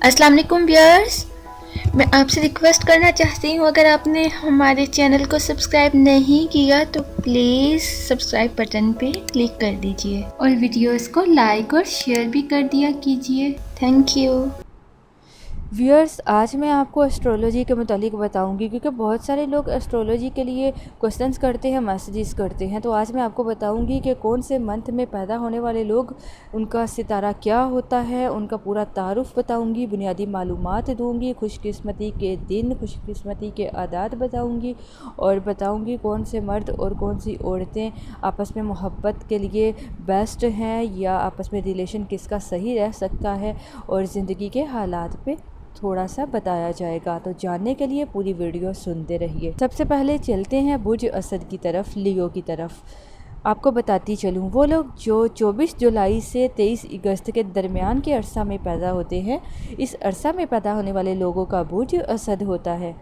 अस्सलाम वालेकुम व्यूअर्स, मैं आपसे रिक्वेस्ट करना चाहती हूँ, अगर आपने हमारे चैनल को सब्सक्राइब नहीं किया तो प्लीज़ सब्सक्राइब बटन पे क्लिक कर दीजिए और वीडियोस को लाइक और शेयर भी कर दिया कीजिए। Thank you. व्यूअर्स, आज मैं आपको एस्ट्रोलॉजी के मुतालिक बताऊंगी, क्योंकि बहुत सारे लोग एस्ट्रोलॉजी के लिए क्वेश्चंस करते हैं, मैसेजेस करते हैं। तो आज मैं आपको बताऊंगी कि कौन से मंथ में पैदा होने वाले लोग, उनका सितारा क्या होता है, उनका पूरा तारुफ बताऊंगी, बुनियादी मालूमात दूंगी, खुशकिस्मती के दिन, खुशकिस्मती के आदात बताऊंगी और बताऊंगी कौन से मर्द और कौन सी औरतें आपस में मोहब्बत के लिए बेस्ट हैं या आपस में रिलेशन किसका सही रह सकता है, और ज़िंदगी के हालात पे थोड़ा सा बताया जाएगा। तो जानने के लिए पूरी वीडियो सुनते रहिए। सबसे पहले चलते हैं बुर्ज असद की तरफ, लियो की तरफ। आपको बताती चलूँ, वो लोग जो 24 जुलाई से 23 अगस्त के दरमियान के अरसा में पैदा होते हैं, इस अरसा में पैदा होने वाले लोगों का बुर्ज असद होता है।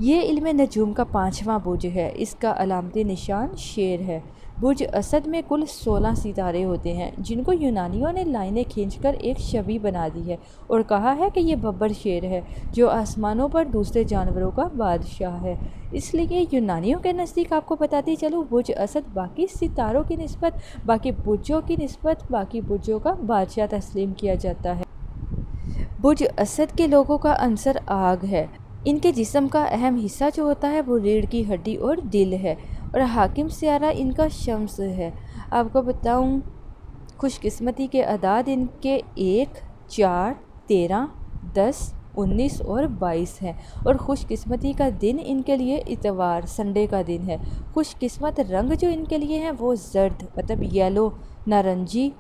ये इल्म नजूम का 5वां बुर्ज है। इसका अलामती निशान शेर है। बुर्ज असद में कुल 16 सितारे होते हैं, जिनको यूनानियों ने लाइनें खींचकर एक छवि बना दी है और कहा है कि ये बब्बर शेर है जो आसमानों पर दूसरे जानवरों का बादशाह है। इसलिए यूनानियों के नज़दीक, आपको बताती चलूँ, बुर्ज असद बाकी सितारों की निस्बत, बाकी बुर्जों की निस्बत, बाकी बुर्जों का बादशाह तस्लीम किया जाता है। बुर्ज असद के लोगों का अंसर आग है। इनके जिस्म का अहम हिस्सा जो होता है वो रीढ़ की हड्डी और दिल है, और हाकिम सियारा इनका शम्स है। आपको बताऊं, खुशकिस्मती के अदाद इनके 1, 4, 13, 10, 19 और 22 हैं, और खुशकिस्मती का दिन इनके लिए इतवार, संडे का दिन है। खुशकिस्मत रंग जो इनके लिए हैं वो जर्द, मतलब येलो, नारंगी,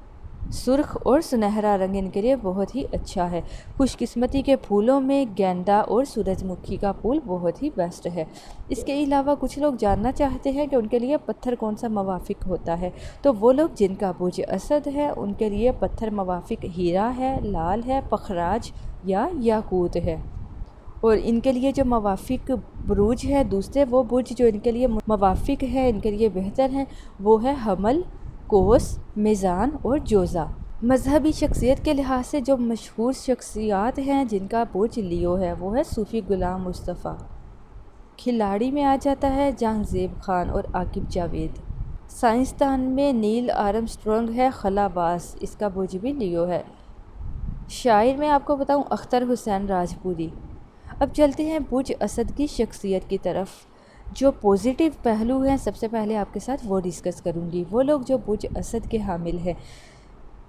सुर्ख और सुनहरा रंग इनके लिए बहुत ही अच्छा है। खुशकिस्मती के फूलों में गेंदा और सूरजमुखी का फूल बहुत ही बेस्ट है। इसके अलावा कुछ लोग जानना चाहते हैं कि उनके लिए पत्थर कौन सा मवाफिक होता है। तो वो लोग जिनका बुर्ज असद है, उनके लिए पत्थर मवाफिक हीरा है, लाल है, पखराज या याकूत है। और इनके लिए जो मवाफिक बुरूज है दूसरे, वो बुर्ज जो इनके लिए मवाफिक है, इनके लिए बेहतर हैं, वो है हमल, कोस, मीज़ान और जोज़ा। मजहबी शख्सियत के लिहाज से जो मशहूर शख्सियात हैं जिनका बुर्ज लियो है, वो है सूफ़ी गुलाम मुस्तफ़ा। खिलाड़ी में आ जाता है जहांगजेब खान और आकिब जावेद। साइंसदान में नील आर्मस्ट्रॉन्ग है, खलाबाज, इसका बुर्ज भी लियो है। शायर में आपको बताऊं, अख्तर हुसैन राजपूरी। अब चलते हैं बुर्ज असद की शख्सियत की तरफ। जो पॉजिटिव पहलू हैं, सबसे पहले आपके साथ वो डिस्कस करूंगी। वो लोग जो बुर्ज असद के हामिल हैं,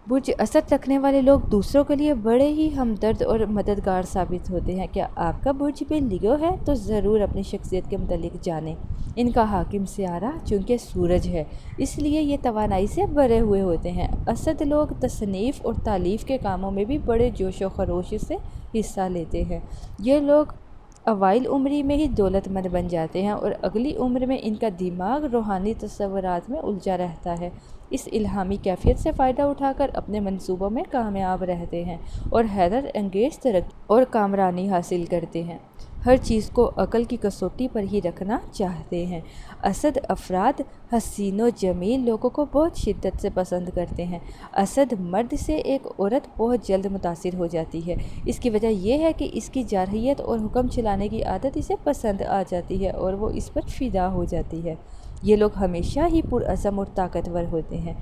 बुर्ज असद रखने वाले लोग दूसरों के लिए बड़े ही हमदर्द और मददगार साबित होते हैं। क्या आपका बुर्ज भी लियो है? तो ज़रूर अपनी शख्सियत के मुतालिक जानें। इनका हाकिम सियारा चूँकि सूरज है, इसलिए ये तवानाई से भरे हुए होते हैं। असद लोग तसनीफ़ और तालीफ़ के कामों में भी बड़े जोश व खरोश से हिस्सा लेते हैं। ये लोग अवाइल उम्री में ही दौलतमंद बन जाते हैं और अगली उम्र में इनका दिमाग रूहानी तस्वुरात में उलझा रहता है। इस इल्हामी कैफियत से फ़ायदा उठाकर अपने मंसूबों में कामयाब रहते हैं और हैरत अंगेज़ तरक्की और कामरानी हासिल करते हैं। हर चीज़ को अकल की कसौटी पर ही रखना चाहते हैं। असद अफराद हसीनो जमील लोगों को बहुत शिद्दत से पसंद करते हैं। असद मर्द से एक औरत बहुत जल्द मुतासिर हो जाती है। इसकी वजह यह है कि इसकी जारहियत और हुक्म चलाने की आदत इसे पसंद आ जाती है और वो इस पर फ़िदा हो जाती है। ये लोग हमेशा ही पुरअज़म और ताकतवर होते हैं।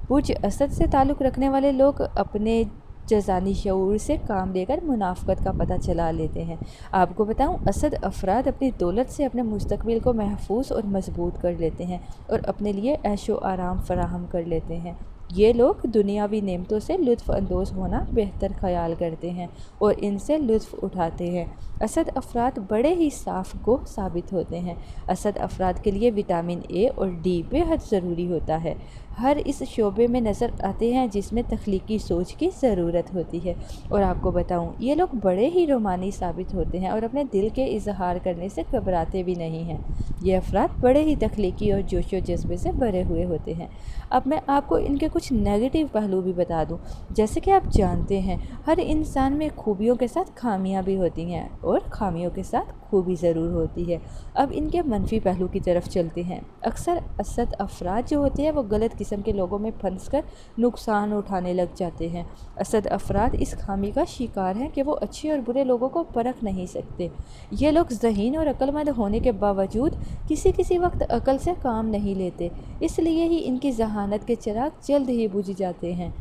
बुर्ज असद से ताल्लुक़ रखने वाले लोग अपने जज़ानी शऊर से काम लेकर मुनाफ़क़त का पता चला लेते हैं। आपको बताऊं, असद अफराद अपनी दौलत से अपने मुस्तक़बिल को महफूज और मजबूत कर लेते हैं और अपने लिए ऐशो आराम फराहम कर लेते हैं। ये लोग दुनियावी नेमतों से लुत्फ़ अंदोज़ होना बेहतर ख्याल करते हैं और इनसे लुत्फ़ उठाते हैं। असद अफराद बड़े ही साफ़ को साबित होते हैं। असद अफराद के लिए विटामिन ए और डी बेहद ज़रूरी होता है। हर इस शोबे में नज़र आते हैं जिसमें तख्लीकी सोच की ज़रूरत होती है। और आपको बताऊं, ये लोग बड़े ही रोमानी साबित होते हैं और अपने दिल के इजहार करने से घबराते भी नहीं हैं। ये अफराद बड़े ही तख्लीकी और जोशो जज्बे से भरे हुए होते हैं। अब मैं आपको इनके कुछ नेगेटिव पहलू भी बता दूं। जैसे कि आप जानते हैं, हर इंसान में खूबियों के साथ खामियां भी होती हैं और खामियों के साथ खूबी ज़रूर होती है। अब इनके मनफी पहलू की तरफ चलते हैं। अक्सर असद अफराद जो होते हैं वो गलत किस्म के लोगों में फंसकर नुकसान उठाने लग जाते हैं। असद अफराद इस खामी का शिकार हैं कि वो अच्छे और बुरे लोगों को परख नहीं सकते। ये लोग ज़हीन और अक्लमंद होने के बावजूद किसी वक्त अकल से काम नहीं लेते, इसलिए ही इनकी जहानत के चिराग जल्द ही बुझ जाते हैं।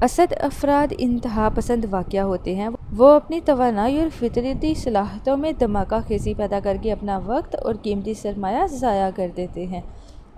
असद अफराद इंतहा पसंद वाक़या होते हैं। वो अपनी तवानाई और फितरती सलाहियतों में धमाका खेज़ी पैदा करके अपना वक्त और कीमती सरमाया ज़ाया कर देते हैं।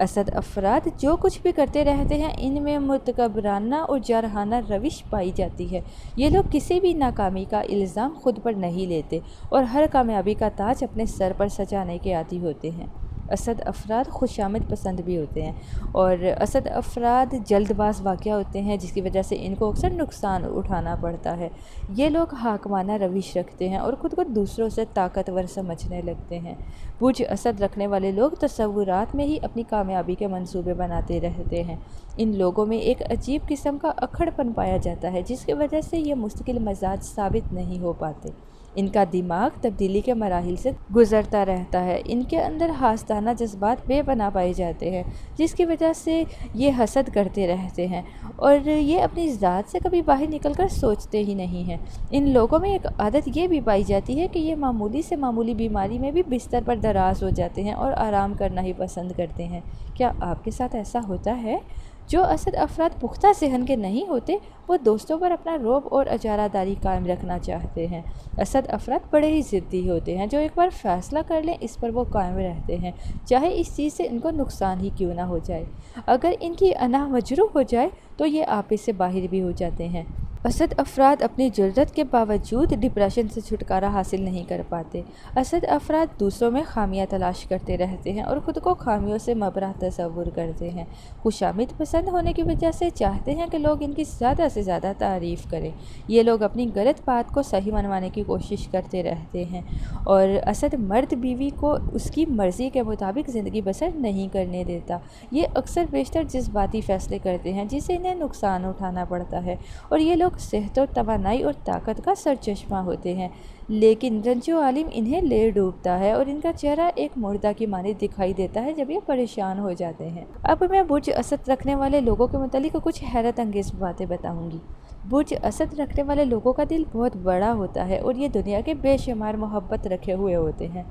असद अफराद जो कुछ भी करते रहते हैं इनमें मुतकब्बराना और जारहाना रविश पाई जाती है। ये लोग किसी भी नाकामी का इल्ज़ाम खुद पर नहीं लेते और हर कामयाबी का ताज अपने सर पर सजाने के आदी होते हैं। असद अफराद खुशामद पसंद भी होते हैं और असद अफराद जल्दबाज वाक़या होते हैं, जिसकी वजह से इनको अक्सर नुकसान उठाना पड़ता है। ये लोग हाकमाना रविश रखते हैं और ख़ुद को दूसरों से ताकतवर समझने लगते हैं। बुर्ज असद रखने वाले लोग तसव्वुरात में ही अपनी कामयाबी के मंसूबे बनाते रहते हैं। इन लोगों में एक अजीब किस्म का अक्खड़पन पाया जाता है, जिसकी वजह से ये मुस्तकिल मजाज साबित नहीं हो पाते। इनका दिमाग तब्दीली के मराहिल से गुज़रता रहता है। इनके अंदर हासदाना जज्बात बेपनाह पाए जाते हैं, जिसकी वजह से ये हसद करते रहते हैं और ये अपनी ज़ात से कभी बाहर निकलकर सोचते ही नहीं हैं। इन लोगों में एक आदत ये भी पाई जाती है कि ये मामूली से मामूली बीमारी में भी बिस्तर पर दराज हो जाते हैं और आराम करना ही पसंद करते हैं। क्या आपके साथ ऐसा होता है? जो असद अफराद पुख्ता सेहन के नहीं होते वो दोस्तों पर अपना रौब और अजारादारी कायम रखना चाहते हैं। असद अफराद बड़े ही ज़िद्दी होते हैं, जो एक बार फ़ैसला कर लें इस पर वो कायम रहते हैं, चाहे इस चीज़ से इनको नुकसान ही क्यों ना हो जाए। अगर इनकी अना मजरूह हो जाए तो ये आपस से बाहर भी हो जाते हैं। असद अफराद अपनी जुर्रत के बावजूद डिप्रेशन से छुटकारा हासिल नहीं कर पाते। असद अफराद दूसरों में खामियां तलाश करते रहते हैं और ख़ुद को खामियों से मबरा तसव्वुर करते हैं। खुशामद पसंद होने की वजह से चाहते हैं कि लोग इनकी ज़्यादा से ज़्यादा तारीफ़ करें। ये लोग अपनी गलत बात को सही मनवाने की कोशिश करते रहते हैं और असद मर्द बीवी को उसकी मर्ज़ी के मुताबिक ज़िंदगी बसर नहीं करने देता। ये अक्सर बेशतर जज्बाती फ़ैसले करते हैं जिससे इन्हें नुकसान उठाना पड़ता है और ये लोग सेहत और तवानाई और ताकत का सरचश्मा होते हैं, लेकिन रंजो आलिम इन्हें ले डूबता है और इनका चेहरा एक मुर्दा की मानिंद दिखाई देता है जब ये परेशान हो जाते हैं। अब मैं बुर्ज असद रखने वाले लोगों के मुतालिक कुछ हैरत अंगेज़ बातें बताऊंगी। बुर्ज असद रखने वाले लोगों का दिल बहुत बड़ा होता है और ये दुनिया के बेशुमार मोहब्बत रखे हुए होते हैं।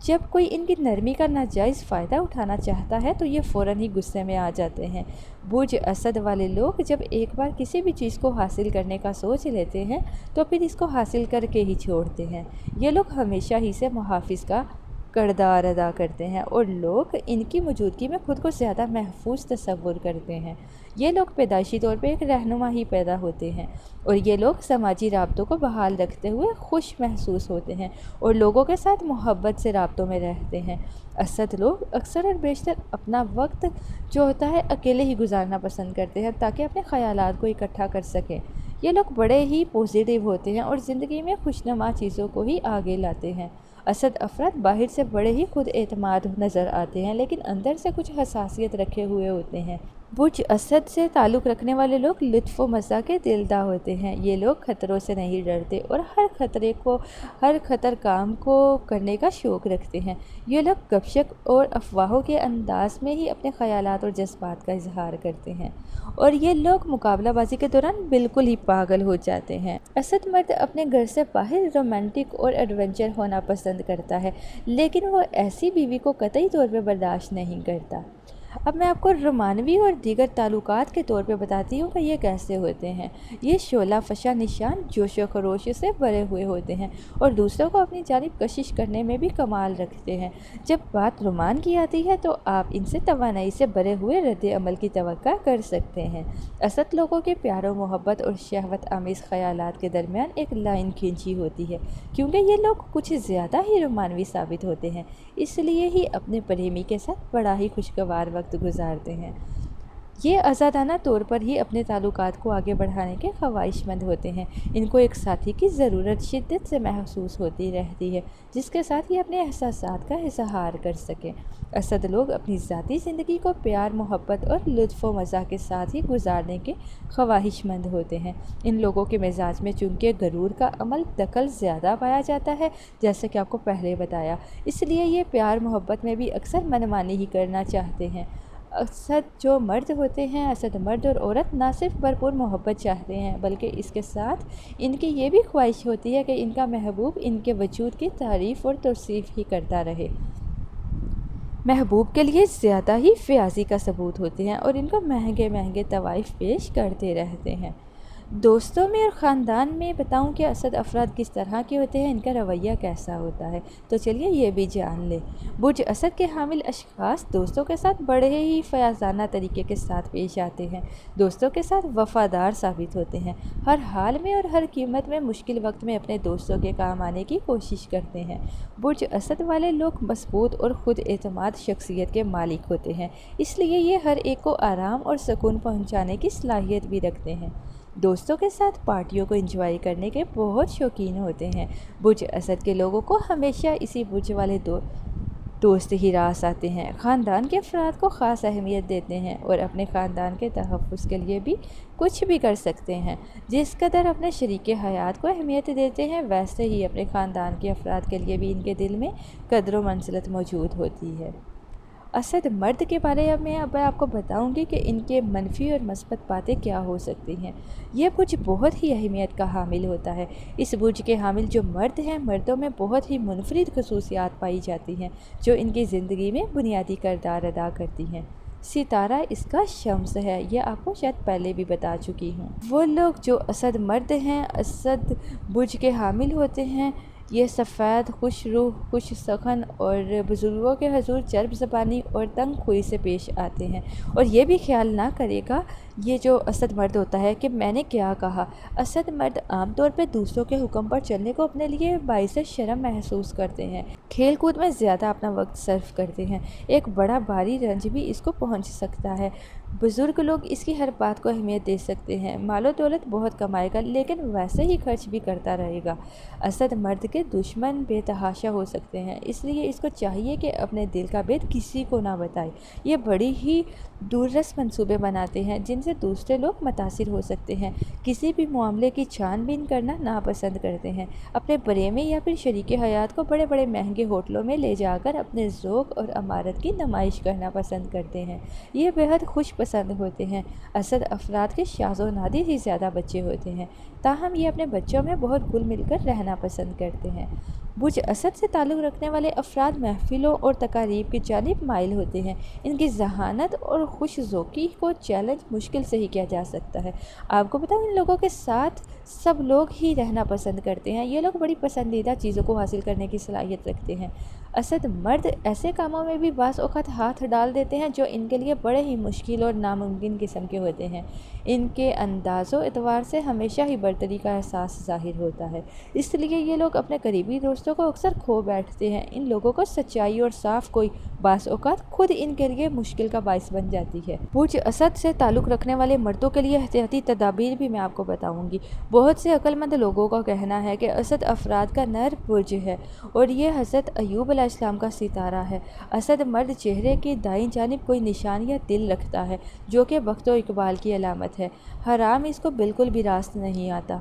जब कोई इनकी नरमी का नाजायज़ फ़ायदा उठाना चाहता है तो ये फ़ौरन ही गुस्से में आ जाते हैं। बुर्ज असद वाले लोग जब एक बार किसी भी चीज़ को हासिल करने का सोच लेते हैं तो फिर इसको हासिल करके ही छोड़ते हैं। ये लोग हमेशा ही से मुहाफ़िज़ का किरदार अदा करते हैं और लोग इनकी मौजूदगी में ख़ुद को ज़्यादा महफूज तसव्वुर करते हैं। ये लोग पैदाइशी तौर पे एक रहनुमा ही पैदा होते हैं और ये लोग समाजी राब्तों को बहाल रखते हुए खुश महसूस होते हैं और लोगों के साथ मोहब्बत से राब्तों में रहते हैं। असद लोग अक्सर और बेशतर अपना वक्त जो होता है अकेले ही गुजारना पसंद करते हैं ताकि अपने ख़यालात को इकट्ठा कर सकें। ये लोग बड़े ही पॉजिटिव होते हैं और ज़िंदगी में खुशनुमा चीज़ों को ही आगे लाते हैं। असद अफराद बाहर से बड़े ही खुद एतमाद नज़र आते हैं, लेकिन अंदर से कुछ हसासियत रखे हुए होते हैं। बुर्ज असद से ताल्लुक़ रखने वाले लोग लुत्फ़ व मज़ा के दिलदा होते हैं। ये लोग ख़तरों से नहीं डरते और हर खतर काम को करने का शौक़ रखते हैं। ये लोग गपशप और अफवाहों के अंदाज में ही अपने ख़यालात और जज्बात का इजहार करते हैं और ये लोग मुकाबलाबाजी के दौरान बिल्कुल ही पागल हो जाते हैं। असद मर्द अपने घर से बाहर रोमांटिक और एडवेंचर होना पसंद करता है, लेकिन वो ऐसी बीवी को कतई तौर पर बर्दाश्त नहीं करता। अब मैं आपको रोमानवी और दीगर ताल्लुकात के तौर पे बताती हूँ कि ये कैसे होते हैं। ये शोला फशा निशान जोश व खरोश से भरे हुए होते हैं और दूसरों को अपनी जानिब कशिश करने में भी कमाल रखते हैं। जब बात रोमान की आती है तो आप इनसे तवानाई से भरे हुए रद्द अमल की तवक्का कर सकते हैं। असद लोगों के प्यार मोहब्बत और शहवत आमेज़ ख़यालात के दरमियान एक लाइन खींची होती है, क्योंकि ये लोग कुछ ज़्यादा ही रोमानवी साबित होते हैं, इसलिए ही अपने प्रेमी के साथ बड़ा ही खुशगवार वक्त गुजारते हैं। یہ آزادانہ طور پر ہی اپنے تعلقات کو آگے بڑھانے کے خواہشمند ہوتے ہیں۔ ان کو ایک ساتھی کی ضرورت شدت سے محسوس ہوتی رہتی ہے جس کے ساتھ یہ اپنے احساسات کا اظہار کر سکیں۔ اسد لوگ اپنی ذاتی زندگی کو پیار، محبت اور لطف و مزاح کے ساتھ ہی گزارنے کے خواہشمند ہوتے ہیں۔ ان لوگوں کے مزاج میں چونکہ غرور کا عمل دخل زیادہ پایا جاتا ہے، جیسا کہ آپ کو پہلے بتایا، اس لیے یہ پیار محبت میں بھی اکثر منمانی ہی کرنا چاہتے ہیں۔ اسد جو مرد ہوتے ہیں، اسد مرد اور عورت نہ صرف بھرپور محبت چاہتے ہیں بلکہ اس کے ساتھ ان کی یہ بھی خواہش ہوتی ہے کہ ان کا محبوب ان کے وجود کی تعریف اور توصیف ہی کرتا رہے۔ محبوب کے لیے زیادہ ہی فیاضی کا ثبوت ہوتے ہیں اور ان کو مہنگے مہنگے تحائف پیش کرتے رہتے ہیں۔ دوستوں میں اور خاندان میں بتاؤں کہ اسد افراد کس طرح کے ہوتے ہیں، ان کا رویہ کیسا ہوتا ہے، تو چلیے یہ بھی جان لیں۔ برج اسد کے حامل اشخاص دوستوں کے ساتھ بڑے ہی فیاضانہ طریقے کے ساتھ پیش آتے ہیں، دوستوں کے ساتھ وفادار ثابت ہوتے ہیں، ہر حال میں اور ہر قیمت میں مشکل وقت میں اپنے دوستوں کے کام آنے کی کوشش کرتے ہیں۔ برج اسد والے لوگ مضبوط اور خود اعتماد شخصیت کے مالک ہوتے ہیں، اس لیے یہ ہر ایک کو آرام اور سکون پہنچانے کی صلاحیت بھی رکھتے ہیں۔ دوستوں کے ساتھ پارٹیوں کو انجوائے کرنے کے بہت شوقین ہوتے ہیں۔ برج اسد کے لوگوں کو ہمیشہ اسی برج والے دوست ہی راس آتے ہیں، خاندان کے افراد کو خاص اہمیت دیتے ہیں اور اپنے خاندان کے تحفظ کے لیے بھی کچھ بھی کر سکتے ہیں۔ جس قدر اپنے شریک حیات کو اہمیت دیتے ہیں ویسے ہی اپنے خاندان کے افراد کے لیے بھی ان کے دل میں قدر و منزلت موجود ہوتی ہے۔ اسد مرد کے بارے میں اب آپ کو بتاؤں گی کہ ان کے منفی اور مثبت باتیں کیا ہو سکتی ہیں۔ یہ برج بہت ہی اہمیت کا حامل ہوتا ہے۔ اس برج کے حامل جو مرد ہیں، مردوں میں بہت ہی منفرد خصوصیات پائی جاتی ہیں جو ان کی زندگی میں بنیادی کردار ادا کرتی ہیں۔ ستارہ اس کا شمس ہے، یہ آپ کو شاید پہلے بھی بتا چکی ہوں۔ وہ لوگ جو اسد مرد ہیں، اسد برج کے حامل ہوتے ہیں، یہ سفید، خوش روح، خوش سخن اور بزرگوں کے حضور چرب زبانی اور تنگ خوئی سے پیش آتے ہیں، اور یہ بھی خیال نہ کرے گا یہ جو اسد مرد ہوتا ہے کہ میں نے کیا کہا۔ اسد مرد عام طور پہ دوسروں کے حکم پر چلنے کو اپنے لیے باعث شرم محسوس کرتے ہیں، کھیل کود میں زیادہ اپنا وقت صرف کرتے ہیں، ایک بڑا بھاری رنج بھی اس کو پہنچ سکتا ہے۔ بزرگ لوگ اس کی ہر بات کو اہمیت دے سکتے ہیں، مال و دولت بہت کمائے گا لیکن ویسے ہی خرچ بھی کرتا رہے گا۔ اسد مرد کے دشمن بے تحاشا ہو سکتے ہیں، اس لیے اس کو چاہیے کہ اپنے دل کا بید کسی کو نہ بتائے۔ یہ بڑی ہی دوررس منصوبے بناتے ہیں جن سے دوسرے لوگ متاثر ہو سکتے ہیں، کسی بھی معاملے کی چھان بین کرنا ناپسند کرتے ہیں، اپنے بریمے یا پھر شریک حیات کو بڑے بڑے مہنگے ہوٹلوں میں لے جا کر اپنے ذوق اور امارت کی نمائش کرنا پسند کرتے ہیں۔ یہ بہت خوش پسند ہوتے ہیں۔ اسد افراد کے شاذ و نادر ہی زیادہ بچے ہوتے ہیں، تاہم یہ اپنے بچوں میں بہت گھل مل کر رہنا پسند کرتے ہیں۔ برج اسد سے تعلق رکھنے والے افراد محفلوں اور تقاریب کی جانب مائل ہوتے ہیں، ان کی ذہانت اور خوش ذوقی کو چیلنج مشکل سے ہی کیا جا سکتا ہے۔ آپ کو بتاؤں ان لوگوں کے ساتھ سب لوگ ہی رہنا پسند کرتے ہیں، یہ لوگ بڑی پسندیدہ چیزوں کو حاصل کرنے کی صلاحیت رکھتے ہیں۔ اسد مرد ایسے کاموں میں بھی بعض اوقات ہاتھ ڈال دیتے ہیں جو ان کے لیے بڑے ہی مشکل اور ناممکن قسم کے ہوتے ہیں، ان کے انداز و اعتبار سے ہمیشہ ہی برتری کا احساس ظاہر ہوتا ہے، اس لیے یہ لوگ اپنے قریبی دوستوں کو اکثر کھو بیٹھتے ہیں۔ ان لوگوں کو سچائی اور صاف کوئی بعض اوقات خود ان کے لیے مشکل کا باعث بن جاتی ہے۔ برج اسد سے تعلق رکھنے والے مردوں کے لیے احتیاطی تدابیر بھی میں آپ کو بتاؤں گی۔ بہت سے عقل مند لوگوں کا کہنا ہے کہ اسد افراد کا نر برج ہے اور یہ حضرت ایوب علیہ السلام کا ستارہ ہے۔ اسد مرد چہرے کی دائیں جانب کوئی نشان یا تل رکھتا ہے جو کہ بخت و اقبال کی علامت ہے۔ حرام اس کو بالکل بھی راست نہیں آتا،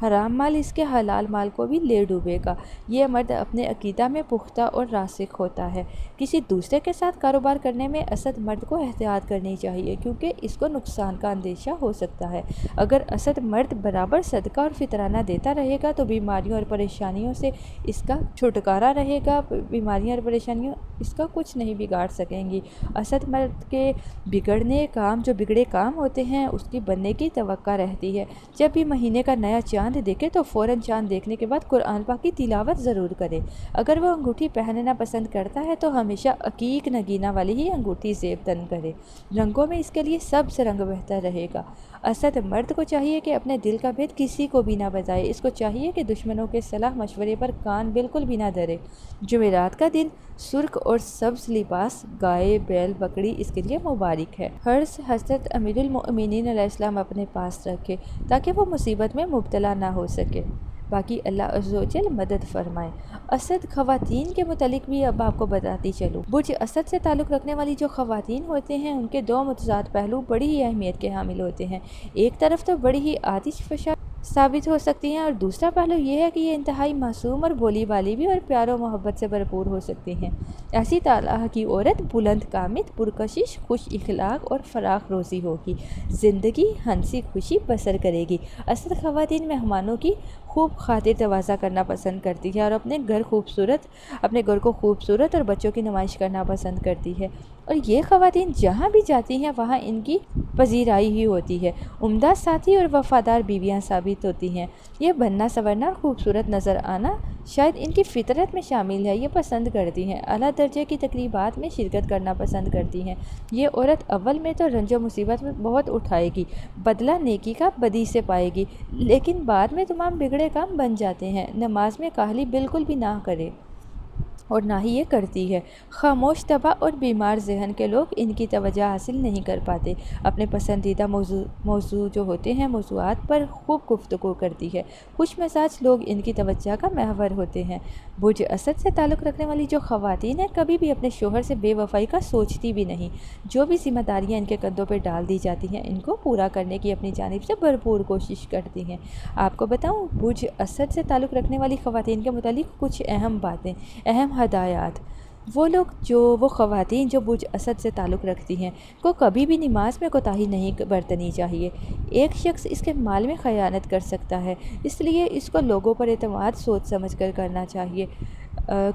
حرام مال اس کے حلال مال کو بھی لے ڈوبے گا۔ یہ مرد اپنے عقیدہ میں پختہ اور راسخ ہوتا ہے۔ کسی دوسرے کے ساتھ کاروبار کرنے میں اسد مرد کو احتیاط کرنی چاہیے کیونکہ اس کو نقصان کا اندیشہ ہو سکتا ہے۔ اگر اسد مرد برابر صدقہ اور فطرانہ دیتا رہے گا تو بیماریوں اور پریشانیوں سے اس کا چھٹکارا رہے گا، بیماریاں اور پریشانیوں اس کا کچھ نہیں بگاڑ سکیں گی۔ اسد مرد کے بگڑے کام ہوتے ہیں اس کی بننے کی توقع رہتی ہے۔ جب بھی مہینے کا نیا چاند دیکھے تو فوراً چاند دیکھنے کے بعد قرآن پاک کی تلاوت ضرور کرے۔ اگر وہ انگوٹھی پہننا پسند کرتا ہے تو ہمیشہ عقیق نگینہ والی ہی انگوٹھی زیب تن کرے، رنگوں میں اس کے لیے سبز رنگ بہتر رہے گا۔ اسد مرد کو چاہیے کہ اپنے دل کا بھید کسی کو بھی نہ بتائے، اس کو چاہیے کہ دشمنوں کے صلاح مشورے پر کان بالکل بھی نہ دھرے۔ جمعرات کا دن سرخ اور سبز لباس، گائے، بیل، بکری اس کے لیے مبارک ہے۔ حرص حضرت امیر المؤمنین علیہ السلام اپنے پاس رکھے تاکہ وہ مصیبت میں مبتلا نہ ہو سکے، باقی اللہ عز و جل مدد فرمائے۔ اسد خواتین کے متعلق بھی اب آپ کو بتاتی چلوں۔ برج اسد سے تعلق رکھنے والی جو خواتین ہوتے ہیں ان کے دو متضاد پہلو بڑی ہی اہمیت کے حامل ہوتے ہیں۔ ایک طرف تو بڑی ہی آتش فشاں ثابت ہو سکتی ہیں اور دوسرا پہلو یہ ہے کہ یہ انتہائی معصوم اور بولی بالی بھی اور پیار و محبت سے بھرپور ہو سکتی ہیں۔ ایسی طالع کی عورت بلند قامت، پرکشش، خوش اخلاق اور فراخ روزی ہوگی، زندگی ہنسی خوشی بسر کرے گی۔ اسد خواتین مہمانوں کی خوب خاطر تواضع کرنا پسند کرتی ہے اور اپنے گھر کو خوبصورت اور بچوں کی نمائش کرنا پسند کرتی ہے، اور یہ خواتین جہاں بھی جاتی ہیں وہاں ان کی پذیرائی ہی ہوتی ہے، عمدہ ساتھی اور وفادار بیویاں ثابت ہوتی ہیں۔ یہ بننا سنورنا اور خوبصورت نظر آنا شاید ان کی فطرت میں شامل ہے، یہ پسند کرتی ہیں، اعلیٰ درجے کی تقریبات میں شرکت کرنا پسند کرتی ہیں۔ یہ عورت اول میں تو رنج و مصیبت میں بہت اٹھائے گی، بدلہ نیکی کا بدی سے پائے گی، لیکن بعد میں تمام بگڑے کام بن جاتے ہیں۔ نماز میں کاہلی بالکل بھی نہ کرے اور نہ ہی یہ کرتی ہے۔ خاموش طبع اور بیمار ذہن کے لوگ ان کی توجہ حاصل نہیں کر پاتے۔ اپنے پسندیدہ موضوع جو ہوتے ہیں موضوعات پر خوب گفتگو کرتی ہے۔ خوش مزاج لوگ ان کی توجہ کا محور ہوتے ہیں۔ برج اسد سے تعلق رکھنے والی جو خواتین ہیں کبھی بھی اپنے شوہر سے بے وفائی کا سوچتی بھی نہیں۔ جو بھی ذمہ داریاں ان کے کندھوں پہ ڈال دی جاتی ہیں ان کو پورا کرنے کی اپنی جانب سے بھرپور کوشش کرتی ہیں۔ آپ کو بتاؤں برج اسد سے تعلق رکھنے والی خواتین کے متعلق کچھ اہم باتیں، اہم ہدایات۔ وہ خواتین جو برج اسد سے تعلق رکھتی ہیں کو کبھی بھی نماز میں کوتاہی نہیں برتنی چاہیے۔ ایک شخص اس کے مال میں خیانت کر سکتا ہے، اس لیے اس کو لوگوں پر اعتماد سوچ سمجھ کر کرنا چاہیے۔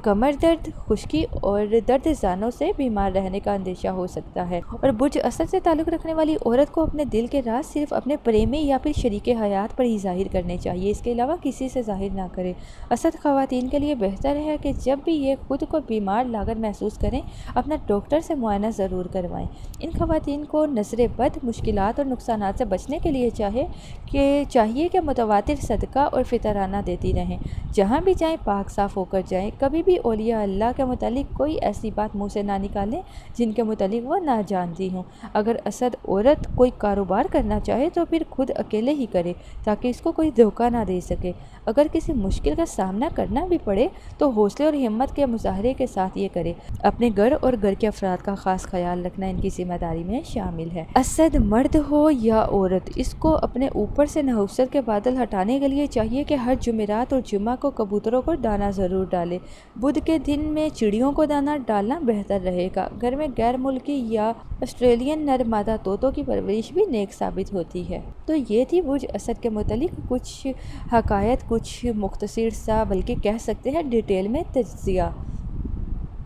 کمر درد، خشکی اور درد زانوں سے بیمار رہنے کا اندیشہ ہو سکتا ہے، اور برج اسد سے تعلق رکھنے والی عورت کو اپنے دل کے راز صرف اپنے پریمی یا پھر شریک حیات پر ہی ظاہر کرنے چاہیے، اس کے علاوہ کسی سے ظاہر نہ کرے۔ اسد خواتین کے لیے بہتر ہے کہ جب بھی یہ خود کو بیمار لاغر محسوس کریں اپنا ڈاکٹر سے معائنہ ضرور کروائیں۔ ان خواتین کو نظر بد، مشکلات اور نقصانات سے بچنے کے لیے چاہیے کہ متواتر صدقہ اور فطرانہ دیتی رہیں، جہاں بھی جائیں پاک صاف ہو کر جائیں۔ کبھی بھی اولیاء اللہ کے متعلق کوئی ایسی بات منہ سے نہ نکالیں جن کے متعلق وہ نہ جانتی ہوں۔ اگر اسد عورت کوئی کاروبار کرنا چاہے تو پھر خود اکیلے ہی کرے تاکہ اس کو کوئی دھوکہ نہ دے سکے۔ اگر کسی مشکل کا سامنا کرنا بھی پڑے تو حوصلے اور ہمت کے مظاہرے کے ساتھ یہ کرے۔ اپنے گھر اور گھر کے افراد کا خاص خیال رکھنا ان کی ذمہ داری میں شامل ہے۔ اسد مرد ہو یا عورت، اس کو اپنے اوپر سے نحوست کے بادل ہٹانے کے لیے چاہیے کہ ہر جمعرات اور جمعہ کو کبوتروں کو دانہ ضرور ڈالے۔ بدھ کے دن میں چڑیوں کو دانہ ڈالنا بہتر رہے گا۔ گھر میں غیر ملکی یا آسٹریلین نر مادہ طوطوں کی پرورش بھی نیک ثابت ہوتی ہے۔ تو یہ تھی برج اسد کے متعلق کچھ حقائق، کچھ مختصر سا بلکہ کہہ سکتے ہیں ڈیٹیل میں تجزیہ۔